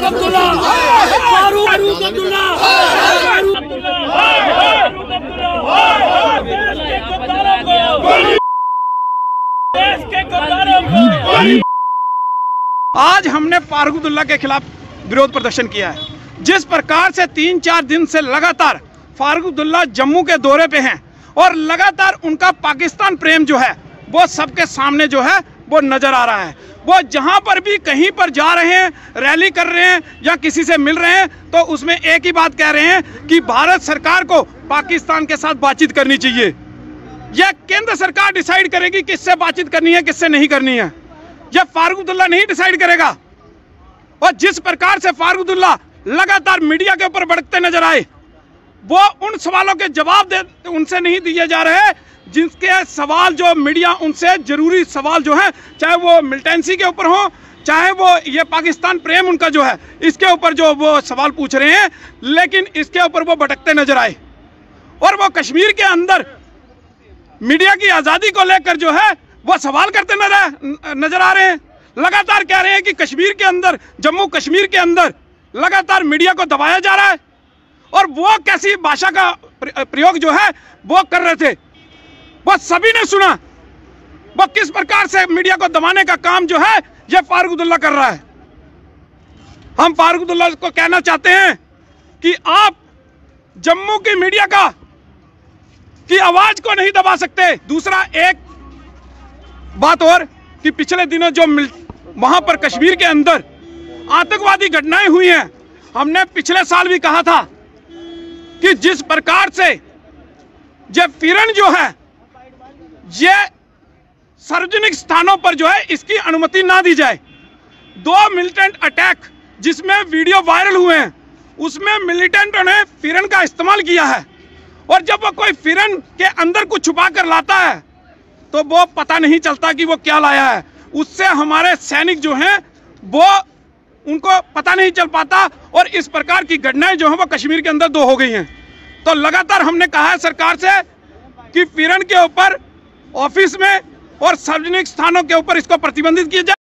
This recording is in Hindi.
आज हमने फारूक अब्दुल्ला के खिलाफ विरोध प्रदर्शन किया है। जिस प्रकार से 3-4 दिन से लगातार फारूक अब्दुल्ला जम्मू के दौरे पे हैं और लगातार उनका पाकिस्तान प्रेम जो है वो सबके सामने जो है वो नजर आ रहा है। वो जहां पर भी कहीं पर जा रहे हैं, रैली कर रहे हैं या किसी से मिल रहे हैं तो उसमें एक ही बात कह रहे हैं कि भारत सरकार को पाकिस्तान के साथ बातचीत करनी चाहिए। यह केंद्र सरकार डिसाइड करेगी किससे बातचीत करनी है, किससे नहीं करनी है। यह फारूक अब्दुल्ला नहीं डिसाइड करेगा। और जिस प्रकार से फारूक अब्दुल्ला लगातार मीडिया के ऊपर भड़कते नजर आए, वो उन सवालों के जवाब उनसे नहीं दिए जा रहे जिनके सवाल जो मीडिया उनसे जरूरी सवाल जो है, चाहे वो मिलिटेंसी के ऊपर हो, चाहे वो ये पाकिस्तान प्रेम उनका जो है इसके ऊपर जो वो सवाल पूछ रहे हैं, लेकिन इसके ऊपर वो भटकते नजर आए। और वो कश्मीर के अंदर मीडिया की आज़ादी को लेकर जो है वो सवाल करते नजर आ रहे हैं। लगातार कह रहे हैं कि कश्मीर के अंदर, जम्मू कश्मीर के अंदर लगातार मीडिया को दबाया जा रहा है। और वो कैसी भाषा का प्रयोग जो है वो कर रहे थे, वो सभी ने सुना। वो किस प्रकार से मीडिया को दबाने का काम जो है ये फारूक अब्दुल्ला कर रहा है। हम फारूक अब्दुल्ला को कहना चाहते हैं कि आप जम्मू की मीडिया की आवाज को नहीं दबा सकते। दूसरा एक बात और कि पिछले दिनों जो वहां पर कश्मीर के अंदर आतंकवादी घटनाएं हुई हैं, हमने पिछले साल भी कहा था कि जिस प्रकार से ये फिरन जो है ये सार्वजनिक स्थानों पर जो है इसकी अनुमति ना दी जाए। 2 मिलिटेंट अटैक जिसमें वीडियो वायरल हुए हैं उसमें मिलिटेंटों ने फिरन का इस्तेमाल किया है। और जब वो कोई फिरन के अंदर कुछ छुपा कर लाता है तो वो पता नहीं चलता कि वो क्या लाया है। उससे हमारे सैनिक जो हैं वो उनको पता नहीं चल पाता। और इस प्रकार की घटनाएं जो हैं वो कश्मीर के अंदर 2 हो गई हैं। तो लगातार हमने कहा है सरकार से कि फिरन के ऊपर ऑफिस में और सार्वजनिक स्थानों के ऊपर इसको प्रतिबंधित किया जाए।